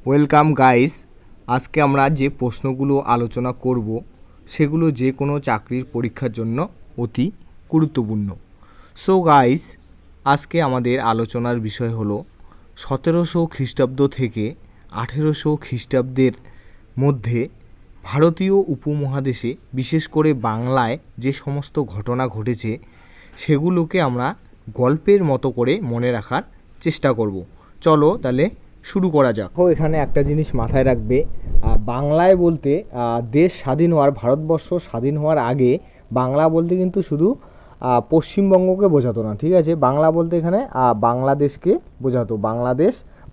Welcome guys. আজকে আমরা যে প্রশ্নগুলো আলোচনা করব সেগুলো যে কোনো চাকরির পরীক্ষার জন্য অতি গুরুত্বপূর্ণ। সো গাইস, আজকে আমাদের আলোচনার বিষয় হলো 1700 খ্রিস্টাব্দ থেকে 1800 খ্রিস্টাব্দের মধ্যে ভারতীয় উপমহাদেশে বিশেষ করে বাংলায় যে সমস্ত ঘটনা ঘটেছে সেগুলোকে আমরা গল্পের মতো করে মনে রাখার চেষ্টা করব। চলো তাহলে শুরু করা যাক। এখানে একটা জিনিস মাথায় রাখবে, বাংলায় বলতে দেশ স্বাধীন হওয়ার, ভারতবর্ষ স্বাধীন হওয়ার আগে বাংলা বলতে কিন্তু শুধু পশ্চিমবঙ্গকে বোঝাতো না, ঠিক আছে। বাংলা বলতে এখানে বাংলাদেশকে বোঝাতো।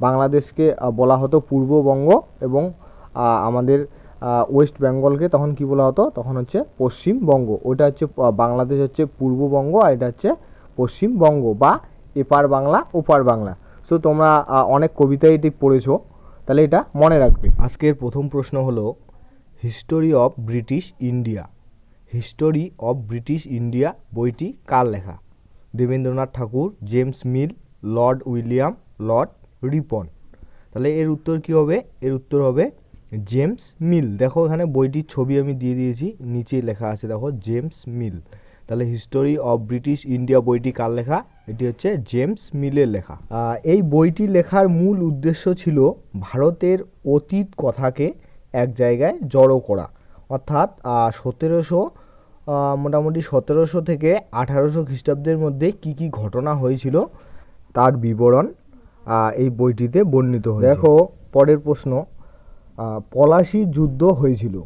বাংলাদেশকে বলা হতো পূর্ববঙ্গ, এবং আমাদের ওয়েস্ট বেঙ্গলকে তখন কি বলা হতো, তখন হচ্ছে পশ্চিমবঙ্গ। ওটা হচ্ছে বাংলাদেশ হচ্ছে পূর্ববঙ্গ, আর এটা হচ্ছে পশ্চিমবঙ্গ, বা এপার বাংলা ওপার বাংলা। সো তোমরা অনেক কবিতায় এটি পড়েছো, তাহলে এটা মনে রাখবে। আজকের প্রথম প্রশ্ন হলো history of British India. History of British India বইটি কার লেখা? Debendranath Thakur, James Mill, Lord William, Lord Ripon. তাহলে এর উত্তর কি হবে? এর উত্তর হবে জেমস মিল। দেখো এখানে বইটির ছবি আমি দিয়ে দিয়েছি, নিচে লেখা আছে দেখো জেমস মিল। তাহলে হিস্টোরি অফ ব্রিটিশ ইন্ডিয়া বইটি কার লেখা? এটি হচ্ছে জেমস মিলের লেখা। এই বইটি লেখার মূল উদ্দেশ্য ছিল ভারতের অতীত কথাকে এক জায়গায় জড়ো করা, অর্থাৎ 1700 থেকে 1800 খ্রিস্টাব্দের মধ্যে কি কি ঘটনা হয়েছিল তার বিবরণ এই বইটিতে বর্ণিত হয়েছে। দেখো পরের প্রশ্ন, পলাশী যুদ্ধ হয়েছিল।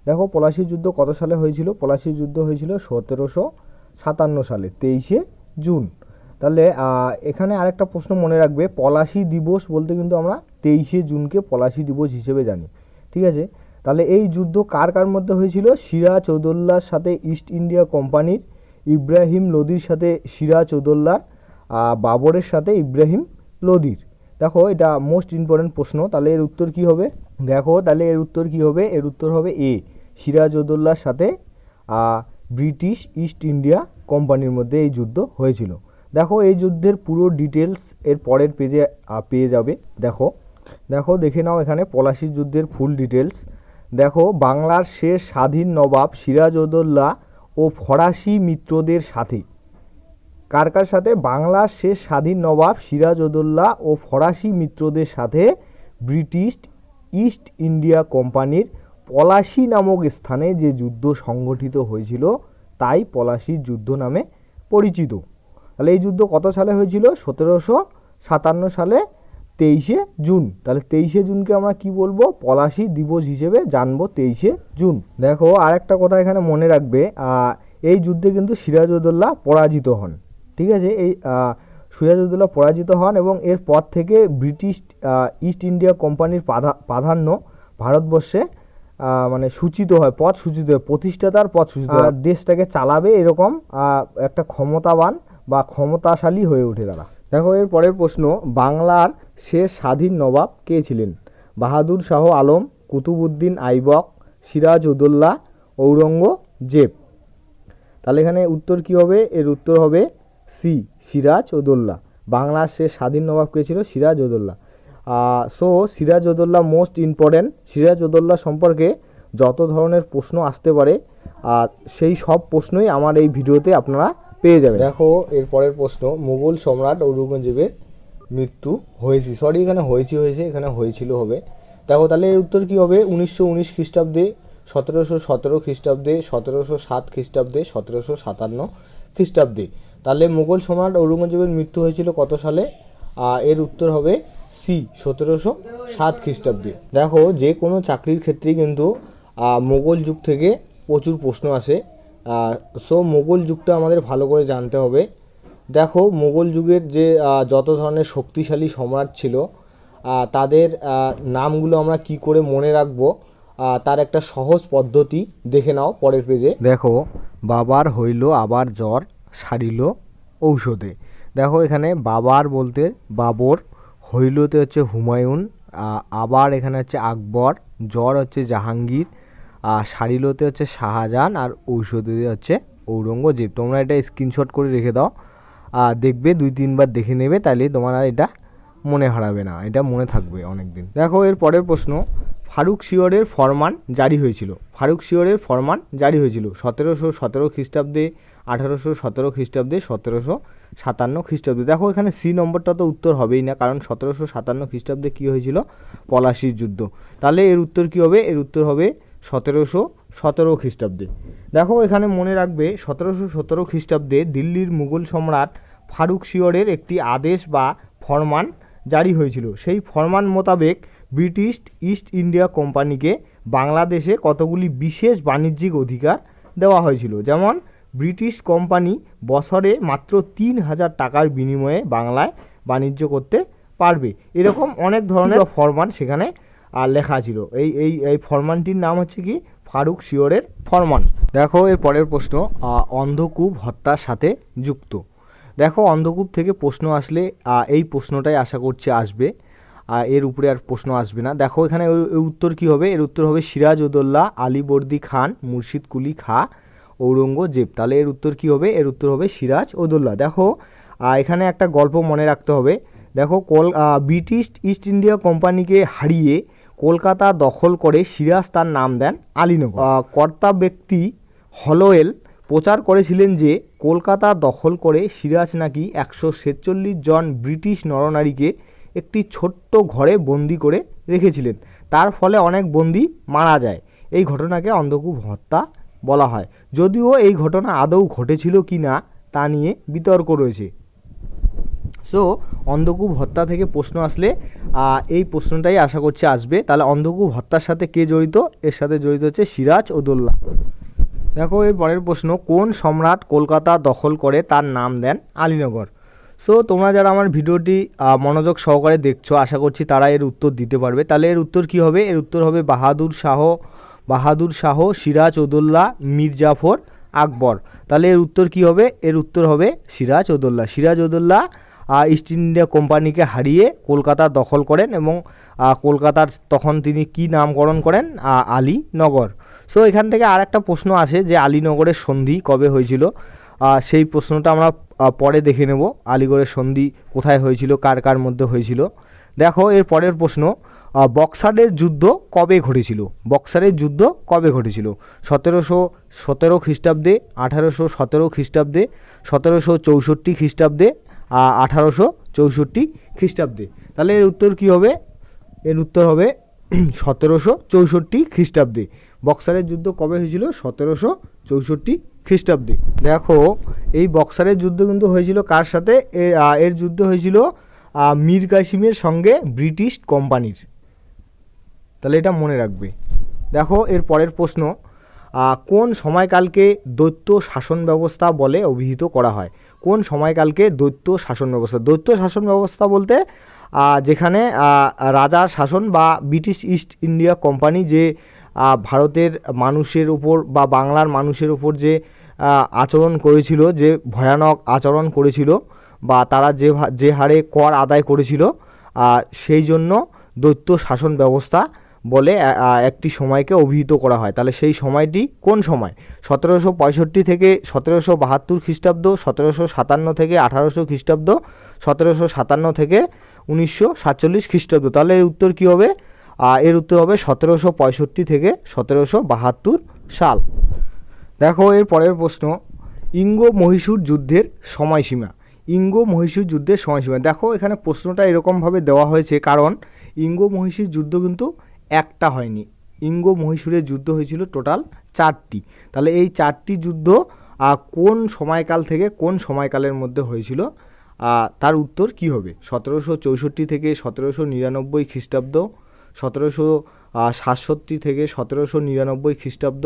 দেখো পলাশী যুদ্ধ কত সালে হয়েছিল? পলাশী যুদ্ধ হয়েছিল 1757 সালে 23শে জুন। তাহলে এখানে আরেকটা প্রশ্ন মনে রাখবে, পলাশী দিবস বলতে কিন্তু আমরা 23শে জুনকে পলাশী দিবস হিসেবে জানি, ঠিক আছে। তাহলে এই যুদ্ধ কার কার মধ্যে হয়েছিল? সিরাজউদ্দৌলার সাথে ইস্ট ইন্ডিয়া কোম্পানির, ইব্রাহিম লোদির সাথে সিরাজউদ্দৌলার, বাবরের সাথে ইব্রাহিম লোদির। দেখো এটা মোস্ট ইম্পর্টেন্ট প্রশ্ন। তাহলে এর উত্তর কি হবে? দেখো তাহলে এর উত্তর কি হবে? এর উত্তর হবে এ, সিরাজউদ্দৌলার সাথে ব্রিটিশ ইস্ট ইন্ডিয়া কোম্পানির মধ্যে এই যুদ্ধ হয়েছিল। দেখো এই যুদ্ধের পুরো ডিটেলস এর পরের পেজে পেয়ে যাবে। দেখো দেখে নাও এখানে পলাশী যুদ্ধের ফুল ডিটেলস। দেখো বাংলার শেষ স্বাধীন নবাব সিরাজউদ্দৌলা ও ফরাসি মিত্রদের সাথে, কার কার সাথে? বাংলার শেষ স্বাধীন নবাব সিরাজউদ্দৌলা ও ফরাসি মিত্রদের সাথে ব্রিটিশ ইস্ট ইন্ডিয়া কোম্পানির পলাশী নামক স্থানে যে যুদ্ধ সংগঠিত হয়েছিল তাই পলাশীর যুদ্ধ নামে পরিচিত। তাহলে এই যুদ্ধ কত সালে হয়েছিল? 1757 সালে 23শে জুন। তাহলে 23শে জুনকে আমরা কি বলবো? পলাশী দিবস হিসেবে জানবো 23শে জুন। দেখো আরেকটা কথা এখানে মনে রাখবে, এই যুদ্ধে কিন্তু সিরাজউদ্দৌলা পরাজিত হন, ঠিক আছে। এই সিরাজউদ্দৌলা পরাজিত হন এবং এর পর থেকে ব্রিটিশ ইস্ট ইন্ডিয়া কোম্পানির প্রাধান্য ভারতবর্ষে মানে সূচিত হয়, পথ সূচিত হয়, প্রতিষ্ঠাতার পথ সূচিত হয়, দেশটাকে চালাবে এরকম একটা ক্ষমতাবান বা ক্ষমতাশালী হয়ে ওঠে তারা। দেখো এর পরের প্রশ্ন, বাংলার শেষ স্বাধীন নবাব কে ছিলেন? বাহাদুর শাহ আলম, কুতুবউদ্দিন আইবক, সিরাজউদ্দৌলা, ঔরঙ্গজেব। তাহলে এখানে উত্তর কি হবে? এর উত্তর হবে সি, সিরাজউদ্দৌলা। বাংলার শেষ স্বাধীন নবাব কে ছিল? Sirajuddaulah. So Sirajuddaulah most important. Sirajuddaulah সম্পর্কে যত ধরনের প্রশ্ন আসতে পারে সেই সব প্রশ্নই আমার এই ভিডিওতে আপনারা পেয়ে যাবেন। দেখো এর পরের প্রশ্ন, মুঘল সম্রাট ঔরঙ্গজেবের মৃত্যু হয়েছে, সরি এখানে হয়েছে এখানে হয়েছিল হবে। দেখো তাহলে এর উত্তর কি হবে? 1919 খ্রিস্টাব্দে, 1717 খ্রিস্টাব্দে, 1707 খ্রিস্টাব্দে, 1757 খ্রিস্টাব্দে। তাহলে মুঘল সম্রাট ঔরঙ্গজেবের মৃত্যু হয়েছিল কত সালে? এর উত্তর হবে সি, 1707 খ্রিস্টাব্দে। দেখো যে কোনো চাকরির ক্ষেত্রেই কিন্তু মোগল যুগ থেকে প্রচুর প্রশ্ন আসে, সো মোগল যুগটা আমাদের ভালো করে জানতে হবে। দেখো মোগল যুগের যে যত ধরনের শক্তিশালী সম্রাট ছিল তাদের নামগুলো আমরা কি করে মনে রাখবো তার একটা সহজ পদ্ধতি দেখে নাও পরের পেজে। দেখো, বাবার হইল আবার জ্বর, সারিল ঔষধে। দেখো এখানে বাবার বলতে বাবর, হইলতে হচ্ছে হুমায়ুন, আবার এখানে হচ্ছে আকবর, জ্বর হচ্ছে জাহাঙ্গীর, সারিলতে হচ্ছে শাহজাহান, আর ঔষধে হচ্ছে ঔরঙ্গজেব। তোমরা এটা স্ক্রিনশট করে রেখে দাও, দেখবে 2-3 বার দেখে নেবে, তাহলে তোমার আর এটা মনে হারাবে না, এটা মনে থাকবে অনেক দিন। দেখো এর পরের প্রশ্ন, ফারুক শিয়রের ফরমান জারি হয়েছিল। ফারুক শিয়রের ফরমান জারি হয়েছিল 1717 খ্রিস্টাব্দে, 1817 খ্রিস্টাব্দে, 1757 খ্রিস্টাব্দে। দেখো এখানে সি নম্বরটা তো উত্তর হবেই না, কারণ 1757 খ্রিস্টাব্দে কী হয়েছিল? পলাশির যুদ্ধ। তাহলে এর উত্তর কী হবে? এর উত্তর হবে 1717 খ্রিস্টাব্দে। দেখো এখানে মনে রাখবে 1717 খ্রিস্টাব্দে দিল্লির মুঘল সম্রাট ফারুক শিয়রের একটি আদেশ বা ফরমান জারি হয়েছিল। সেই ফরমান মোতাবেক ব্রিটিশ ইস্ট ইন্ডিয়া কোম্পানিকে বাংলাদেশে কতগুলি বিশেষ বাণিজ্যিক অধিকার দেওয়া হয়েছিল। যেমন ব্রিটিশ কোম্পানি বছরে মাত্র 3000 টাকার বিনিময়ে বাংলায় বাণিজ্য করতে পারবে। এরকম অনেক ধরনের ফরমান সেখানে লেখা ছিল। এই ফরমানটির নাম হচ্ছে কি? ফারুক শিয়রের ফরমান। দেখো এর পরের প্রশ্ন, অন্ধকূপ হত্যার সাথে যুক্ত। দেখো অন্ধকূপ থেকে প্রশ্ন আসলে এই প্রশ্নটাই আশা করছি আসবে, এর উপরে আর প্রশ্ন আসবে না। দেখো এখানে এর উত্তর কী হবে? এর উত্তর হবে সিরাজউদ্দৌলা, আলীবর্দী খান, মুর্শিদ কুলি খাঁ, ঔরঙ্গজেব। তাহলে এর উত্তর কী হবে? এর উত্তর হবে সিরাজউদ্দৌলা। দেখো এখানে একটা গল্প মনে রাখতে হবে। দেখো ব্রিটিশ ইস্ট ইন্ডিয়া কোম্পানিকে হারিয়ে কলকাতা দখল করে সিরাজ তার নাম দেন আলীনগর। কর্তা ব্যক্তি হলওয়েল প্রচার করেছিলেন যে কলকাতা দখল করে সিরাজ নাকি 146 জন ব্রিটিশ নরনারীকে একটি ছোট্ট ঘরে বন্দি করে রেখেছিলেন। তার ফলে অনেক বন্দি মারা যায়। এই ঘটনাকে অন্ধকূপ হত্যা বলা হয়। যদিও এই ঘটনা আদৌ ঘটেছিল কি না তা নিয়ে বিতর্ক রয়েছে। সো অন্ধকূপ হত্যা থেকে প্রশ্ন আসলে এই প্রশ্নটাই আশা করছি আসবে। তাহলে অন্ধকূপ হত্যার সাথে কে জড়িত? এর সাথে জড়িত হচ্ছে সিরাজউদ্দৌলা। দেখো এর পরের প্রশ্ন, কোন সম্রাট কলকাতা দখল করে তার নাম দেন আলীনগর? সো তোমরা যারা আমার ভিডিওটি মনোযোগ সহকারে দেখছো, আশা করছি তারা এর উত্তর দিতে পারবে। তাহলে এর উত্তর কী হবে? এর উত্তর হবে বাহাদুর শাহ, সিরাজউদ্দৌলা, মীর জাফর, আকবর। তাহলে এর উত্তর কী হবে? এর উত্তর হবে সিরাজউদ্দৌলা। সিরাজউদ্দৌলা ইস্ট ইন্ডিয়া কোম্পানিকে হারিয়ে কলকাতা দখল করেন এবং কলকাতার তখন তিনি কি নামকরণ করেন? আলীনগর। সো এখান থেকে আর একটা প্রশ্ন আসে যে আলীনগরের সন্ধি কবে হয়েছিল? সেই প্রশ্নটা আমরা পরে দেখে নেব। আলীগড়ের সন্ধি কোথায় হয়েছিল, কার কার মধ্যে হয়েছিল। দেখো এর পরের প্রশ্ন, বক্সারের যুদ্ধ কবে ঘটেছিল? বক্সারের যুদ্ধ কবে ঘটেছিল? 1717 খ্রিস্টাব্দে, 1817 খ্রিস্টাব্দে, 1764 খ্রিস্টাব্দে, 1864 খ্রিস্টাব্দে। তাহলে এর উত্তর কী হবে? এর উত্তর হবে 1764 খ্রিস্টাব্দে। বক্সারের যুদ্ধ কবে হয়েছিল? 1764 খ্রিস্টাব্দে। দেখো এই বক্সারের যুদ্ধ কিন্তু হয়েছিল কার সাথে? এর যুদ্ধ হয়েছিল মীর কাসিমের সঙ্গে ব্রিটিশ কোম্পানির। তাহলে এটা মনে রাখবে। দেখো এর পরের প্রশ্ন, কোন সময়কালকে দ্বৈত শাসন ব্যবস্থা বলে অভিহিত করা হয়? কোন সময়কালকে দ্বৈত শাসন ব্যবস্থা? দ্বৈত শাসন ব্যবস্থা বলতে যেখানে রাজার শাসন বা ব্রিটিশ ইস্ট ইন্ডিয়া কোম্পানি যে ভারতের মানুষের উপর বা বাংলার মানুষের উপর যে আচরণ করেছিল, যে ভয়ানক আচরণ করেছিল বা তারা যে হারে কর আদায় করেছিল, সেই জন্য দ্বৈত শাসন ব্যবস্থা বলে একটি সময়কে অভিহিত করা হয়। তাহলে সেই সময়টি কোন সময়? 1765 থেকে 1772 খ্রিস্টাব্দ, 1757 থেকে 1800 খ্রিস্টাব্দ, 1757 থেকে 1947 খ্রিস্টাব্দ। তাহলে এর উত্তর কী হবে? এর উত্তর হবে 1765 থেকে 1772 সাল। দেখো এর পরের প্রশ্ন, ইঙ্গ মহীশূর যুদ্ধের সময়সীমা। ইঙ্গ মহীশূর যুদ্ধের সময়সীমা। দেখো এখানে প্রশ্নটা এরকমভাবে দেওয়া হয়েছে কারণ ইঙ্গ মহীশূর যুদ্ধ কিন্তু একটা হয়নি। ইঙ্গ মহীশূরের যুদ্ধ হয়েছিল টোটাল 4টি। তাহলে এই 4টি যুদ্ধ কোন সময়কাল থেকে কোন সময়কালের মধ্যে হয়েছিল? তার উত্তর কি হবে? 1764 থেকে 1799 খ্রিস্টাব্দ, 1767 থেকে 1799 খ্রিস্টাব্দ,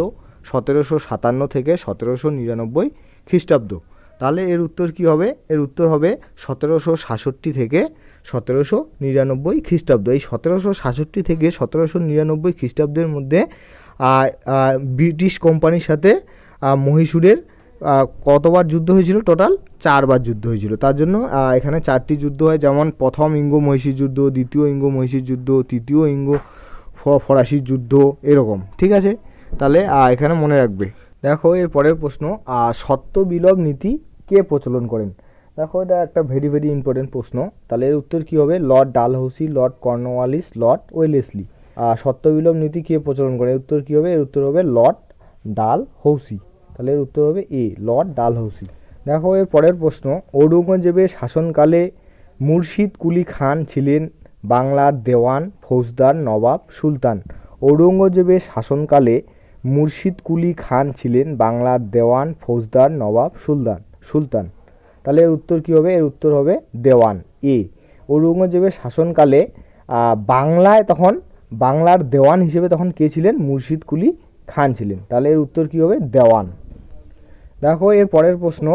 1757 থেকে 1799 খ্রিস্টাব্দ। তাহলে এর উত্তর কি হবে? এর উত্তর হবে 1767 থেকে 1799 খ্রিস্টাব্দ। এই 1767 থেকে 1799 খ্রিস্টাব্দের মধ্যে ব্রিটিশ কোম্পানির সাথে মহীশূরের কতবার যুদ্ধ হয়েছিল? টোটাল 4বার যুদ্ধ হয়েছিল। তার জন্য এখানে 4টি যুদ্ধ হয়, যেমন প্রথম ইঙ্গ মহীশূর যুদ্ধ, দ্বিতীয় ইঙ্গ মহীশূর যুদ্ধ, তৃতীয় ইঙ্গ ফরাসির যুদ্ধ, এরকম। ঠিক আছে, তাহলে এখানে মনে রাখবে। দেখো এর পরের প্রশ্ন, সত্য বিলোপ নীতি কে প্রচলন করেন? দেখো এটা একটা ভেরি ভেরি ইম্পর্টেন্ট প্রশ্ন। তাহলে এর উত্তর কী হবে? Lord Dalhousie, Lord Cornwallis, Lord Wellesley. সত্যবিলোপ নীতি কে প্রচলন করে? এর উত্তর কী হবে? এর উত্তর হবে লর্ড ডালহৌসি। তাহলে এর উত্তর হবে এ, লর্ড ডালহৌসি। দেখো এর পরের প্রশ্ন, ঔরঙ্গজেবের শাসনকালে মুর্শিদ কুলি খান ছিলেন বাংলার দেওয়ান, ফৌজদার, নবাব, সুলতান। ঔরঙ্গজেবের শাসনকালে মুর্শিদ কুলি খান ছিলেন বাংলার দেওয়ান, ফৌজদার, নবাব, সুলতান। তাহলে এর উত্তর কী হবে? এর উত্তর হবে দেওয়ান, এ। ঔরঙ্গজেবের শাসনকালে বাংলায় তখন বাংলার দেওয়ান হিসেবে তখন কে ছিলেন? মুর্শিদ কুলি খান ছিলেন। তাহলে এর উত্তর কী হবে? দেওয়ান। দেখো এর পরের প্রশ্ন,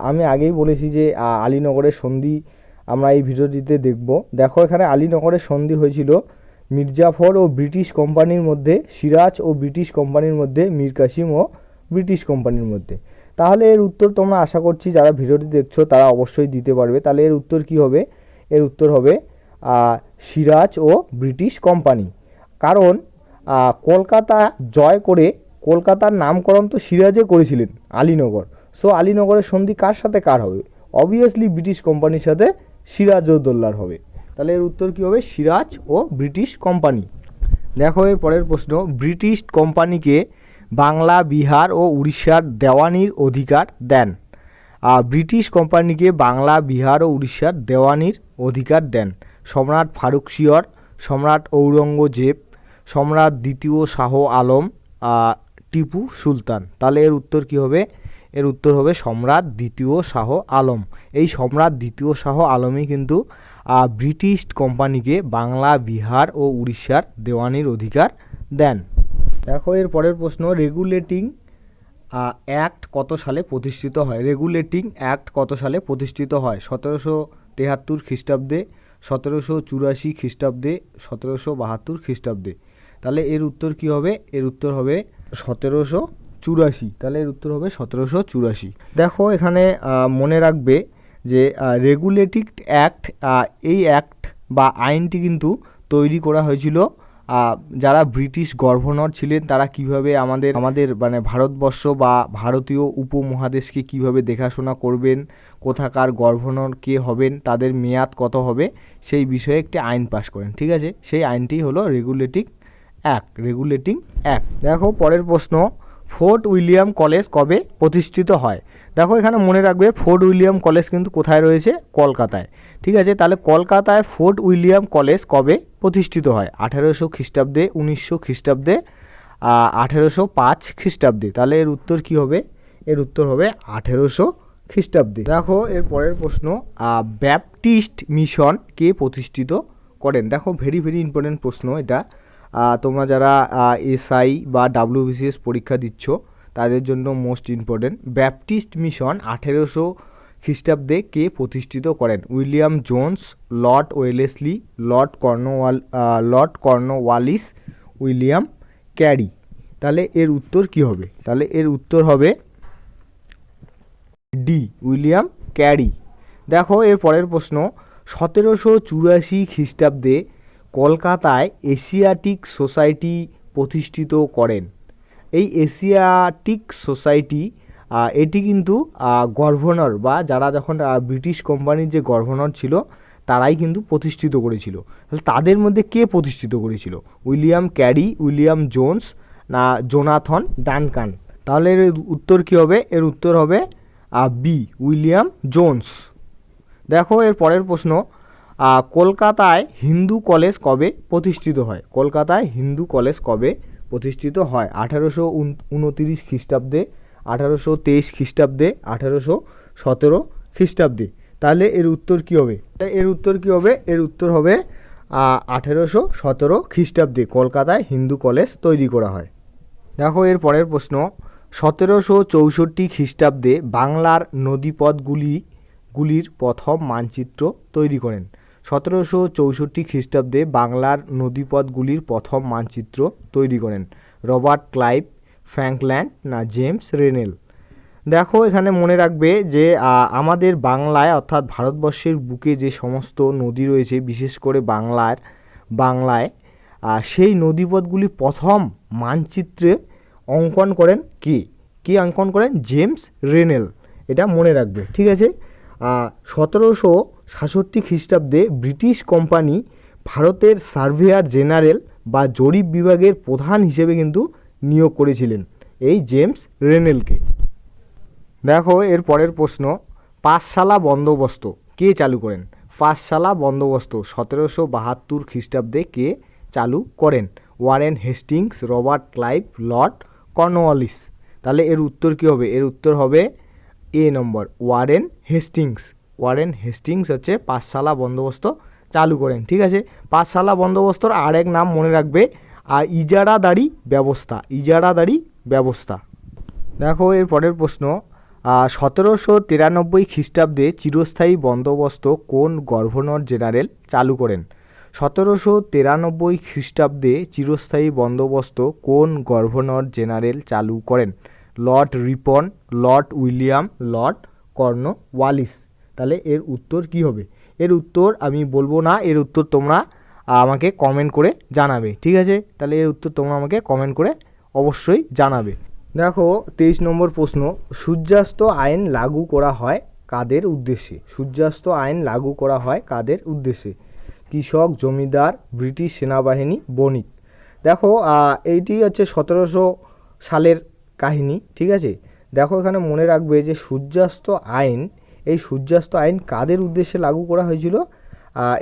আমি আগেই বলেছি যে আলীনগরের সন্ধি আমরা এই ভিডিওটিতে দেখব। দেখো এখানে আলীনগরের সন্ধি হয়েছিল মির্জাফর ও ব্রিটিশ কোম্পানির মধ্যে, সিরাজ ও ব্রিটিশ কোম্পানির মধ্যে, মীর কাসিম ও ব্রিটিশ কোম্পানির মধ্যে। তাহলে এর উত্তর তোমরা আশা করছি যারা ভিডিওটি দেখছো তারা অবশ্যই দিতে পারবে। তাহলে এর উত্তর কী হবে? এর উত্তর হবে সিরাজ ও ব্রিটিশ কোম্পানি। কারণ কলকাতা জয় করে কলকাতার নামকরণ তো সিরাজে করেছিলেন আলীনগর। সো আলীনগরের সন্ধি কার সাথে কার হবে? অবভিয়াসলি ব্রিটিশ কোম্পানির সাথে সিরাজউদ্দৌলার হবে। তাহলে এর উত্তর কী হবে? সিরাজ ও ব্রিটিশ কোম্পানি। দেখো এর পরের প্রশ্ন, ব্রিটিশ কোম্পানিকে বাংলা, বিহার ও উড়িষ্যার দেওয়ানির অধিকার দেন। ব্রিটিশ কোম্পানিকে বাংলা, বিহার ও উড়িষ্যার দেওয়ানির অধিকার দেন সম্রাট ফারুকশিয়র, সম্রাট ঔরঙ্গজেব, সম্রাট দ্বিতীয় শাহ আলম, টিপু সুলতান। তাহলে এর উত্তর কী হবে? এর উত্তর হবে সম্রাট দ্বিতীয় শাহ আলম। এই সম্রাট দ্বিতীয় শাহ আলমই কিন্তু ব্রিটিশ কোম্পানিকে বাংলা, বিহার ও উড়িষ্যার দেওয়ানির অধিকার দেন। দেখো এর পরের প্রশ্ন, রেগুলেটিং অ্যাক্ট কত সালে প্রতিষ্ঠিত হয়? রেগুলেটিং অ্যাক্ট কত সালে প্রতিষ্ঠিত হয়? 1773 খ্রিস্টাব্দে, 1784 খ্রিস্টাব্দে, 1772 খ্রিস্টাব্দে। তাহলে এর উত্তর কী হবে? এর উত্তর হবে 1784। তাহলে এর উত্তর হবে 1784। দেখো এখানে মনে রাখবে যে রেগুলেটিং অ্যাক্ট, এই অ্যাক্ট বা আইনটি কিন্তু তৈরি করা হয়েছিল যারা ব্রিটিশ গভর্নর ছিলেন তারা কিভাবে আমাদের মানে ভারতবর্ষ বা ভারতীয় উপমহাদেশকে কিভাবে দেখাশোনা করবেন, কোথাকার গভর্নর কে হবেন, তাদের মেয়াদ কত হবে, সেই বিষয়ে একটি আইন পাশ করেন। ঠিক আছে, সেই আইনটি হলো রেগুলেটিং অ্যাক্ট। দেখো পরের প্রশ্ন, ফোর্ট উইলিয়াম কলেজ কবে প্রতিষ্ঠিত হয়? দেখো এখানে মনে রাখবে ফোর্ট উইলিয়াম কলেজ কিন্তু কোথায় রয়েছে? কলকাতায়। ঠিক আছে, তাহলে কলকাতায় ফোর্ট উইলিয়াম কলেজ কবে প্রতিষ্ঠিত হয়? 1800 খ্রিস্টাব্দে, 1900 খ্রিস্টাব্দে, 1805 খ্রিস্টাব্দে। তাহলে এর উত্তর কী হবে? এর উত্তর হবে 1800 খ্রিস্টাব্দে। দেখো এর পরের প্রশ্ন, ব্যাপটিস্ট মিশন কে প্রতিষ্ঠিত করেন? দেখো ভেরি ভেরি ইম্পর্টেন্ট প্রশ্ন এটা। তোমরা যারা এসআই বা WBCS পরীক্ষা দিচ্ছ তাদের জন্য মোস্ট ইম্পর্টেন্ট। ব্যাপটিস্ট মিশন 1800 খ্রিস্টাব্দে কে প্রতিষ্ঠিত করেন? William Jones, Lord Wellesley, Lord Cornwallis, William carry. তাহলে এর উত্তর কী হবে? তাহলে এর উত্তর হবে ডি, উইলিয়াম ক্যারি। দেখো এর পরের প্রশ্ন, 1784 খ্রিস্টাব্দে কলকাতায় এশিয়াটিক সোসাইটি প্রতিষ্ঠিত করেন। এই এশিয়াটিক সোসাইটি এটি কিন্তু গভর্নর বা যারা যখন ব্রিটিশ কোম্পানির যে গভর্নর ছিল তারাই কিন্তু প্রতিষ্ঠিত করেছিল। তাহলে তাদের মধ্যে কে প্রতিষ্ঠিত করেছিল? উইলিয়াম ক্যারি, উইলিয়াম জোন্স না জোনাথন ডানকান? তাহলে এর উত্তর কী হবে? এর উত্তর হবে বি, উইলিয়াম জোন্স। দেখো এর পরের প্রশ্ন, কলকাতায় হিন্দু কলেজ কবে প্রতিষ্ঠিত হয়? কলকাতায় হিন্দু কলেজ কবে প্রতিষ্ঠিত হয়? 1829 খ্রিস্টাব্দে, 1823 খ্রিস্টাব্দে, 1817 খ্রিস্টাব্দে। তাহলে এর উত্তর কী হবে? এর উত্তর কী হবে? এর উত্তর হবে 1817 খ্রিস্টাব্দে কলকাতায় হিন্দু কলেজ তৈরি করা হয়। দেখো এর পরের প্রশ্ন, 1764 খ্রিস্টাব্দে বাংলার নদীপথগুলির প্রথম মানচিত্র তৈরি করেন। 1764 খ্রিস্টাব্দে বাংলার নদীপথগুলির প্রথম মানচিত্র তৈরি করেন রবার্ট ক্লাইভ, ফ্র্যাঙ্কল্যান্ড না জেমস রেনেল? দেখো এখানে মনে রাখবে যে আমাদের বাংলায় অর্থাৎ ভারতবর্ষের বুকে যে সমস্ত নদী রয়েছে বিশেষ করে বাংলায় সেই নদীপথগুলি প্রথম মানচিত্রে অঙ্কন করেন কে অঙ্কন করেন? জেমস রেনেল। এটা মনে রাখবে। ঠিক আছে, 1767 খ্রিস্টাব্দে ব্রিটিশ কোম্পানি ভারতের সার্ভেয়ার জেনারেল বা জরিপ বিভাগের প্রধান হিসেবে কিন্তু নিয়োগ করেছিলেন এই জেমস রেনেলকে। দেখো এর পরের প্রশ্ন, পাঠশালা বন্দোবস্ত কে চালু করেন? পাঠশালা বন্দোবস্ত 1772 খ্রিস্টাব্দে কে চালু করেন? Warren Hastings, Robert Clive, Lord Cornwallis. তাহলে এর উত্তর কী হবে? এর উত্তর হবে এ নম্বর, ওয়ারেন হেস্টিংস। ওয়ারেন হেস্টিংস হচ্ছে পাঠশালা বন্দোবস্ত চালু করেন। ঠিক আছে, পাঠশালা বন্দোবস্তর আরেক নাম মনে রাখবে, ইজারাদারি ব্যবস্থা। ইজারাদারি ব্যবস্থা। দেখো এর পরের প্রশ্ন, 1793 খ্রিস্টাব্দে চিরস্থায়ী বন্দোবস্ত কোন গভর্নর জেনারেল চালু করেন? 1793 খ্রিস্টাব্দে চিরস্থায়ী বন্দোবস্ত কোন গভর্নর জেনারেল চালু করেন? Lord Ripon, Lord William, Lord Cornwallis. তাহলে এর উত্তর কি হবে? এর উত্তর আমি বলবো না, এর উত্তর তোমরা আমাকে কমেন্ট করে জানাবে। ঠিক আছে, তাহলে এর উত্তর তোমরা আমাকে কমেন্ট করে অবশ্যই জানাবে। দেখো 23 নম্বর প্রশ্ন, সূর্যাস্ত আইন লাগু করা হয় কাদের উদ্দেশ্যে? সূর্যাস্ত আইন লাগু করা হয় কাদের উদ্দেশ্যে? কৃষক, জমিদার, ব্রিটিশ সেনাবাহিনী, বণিক। দেখো এইটি হচ্ছে 1700 সালের কাহিনী। ঠিক আছে, দেখো এখানে মনে রাখবে যে সূর্যাস্ত আইন, এই সূর্যাস্ত আইন কাদের উদ্দেশ্যে লাগু করা হয়েছিল?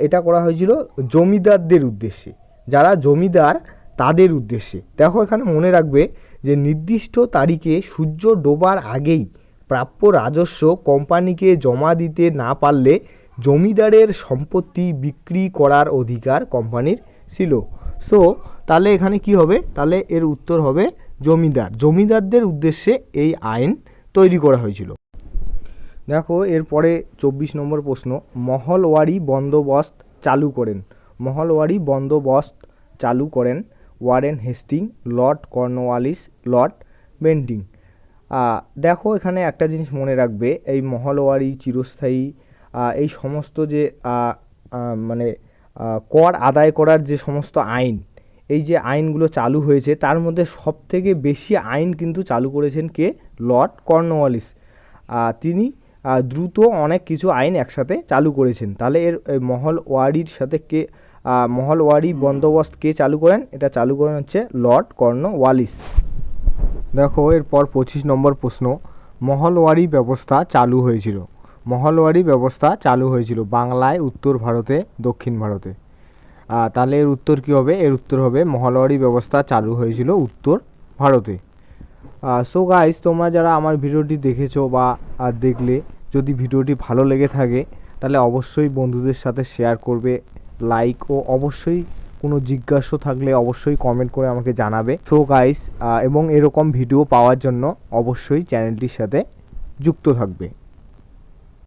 এটা করা হয়েছিল জমিদারদের উদ্দেশ্যে, যারা জমিদার তাদের উদ্দেশ্যে। দেখো এখানে মনে রাখবে যে নির্দিষ্ট তারিখে সূর্য ডোবার আগেই প্রাপ্য রাজস্ব কোম্পানিকে জমা দিতে না পারলে জমিদারের সম্পত্তি বিক্রি করার অধিকার কোম্পানির ছিল। সো তাহলে এখানে কি হবে? তাহলে এর উত্তর হবে জমিদার। জমিদারদের উদ্দেশ্যে এই আইন তৈরি করা হয়েছিল। দেখো এরপরে 24 নম্বর প্রশ্ন, মহলওয়ারি বন্দোবস্ত চালু করেন? মহলওয়ারি বন্দোবস্ত চালু করেন Warren Hastings, Lord Cornwallis, Lord Bentinck. দেখো এখানে একটা জিনিস মনে রাখবে, এই মহলওয়ারি, চিরস্থায়ী, এই সমস্ত যে মানে কর আদায় করার যে সমস্ত আইন, এই যে আইনগুলো চালু হয়েছে তার মধ্যে সবথেকে বেশি আইন কিন্তু চালু করেছেন কে? Lord Cornwallis. তিনি দ্রুত অনেক কিছু আইন একসাথে চালু করেছেন। তাহলে এর মহলওয়ারির সাথে কে, মহলওয়ারি বন্দোবস্ত কে চালু করেন? এটা চালু করেন হচ্ছে লর্ড কর্নওয়ালিস। দেখো এরপর 25 নম্বর প্রশ্ন, মহলওয়ারি ব্যবস্থা চালু হয়েছিল? মহলওয়ারি ব্যবস্থা চালু হয়েছিল বাংলায়, উত্তর ভারতে, দক্ষিণ ভারতে। তাহলে এর উত্তর কী হবে? এর উত্তর হবে মহলওয়ারি ব্যবস্থা চালু হয়েছিল উত্তর ভারতে। সো গাইস, তোমরা যারা আমার ভিডিওটি দেখেছো বা দেখলে, যদি ভিডিওটি ভালো লেগে থাকে তাহলে অবশ্যই বন্ধুদের সাথে শেয়ার করবে, লাইক, ও অবশ্যই কোনো জিজ্ঞাসা থাকলে অবশ্যই কমেন্ট করে আমাকে জানাবে। সো গাইস, এবং এরকম ভিডিও পাওয়ার জন্য অবশ্যই চ্যানেলটির সাথে যুক্ত থাকবে।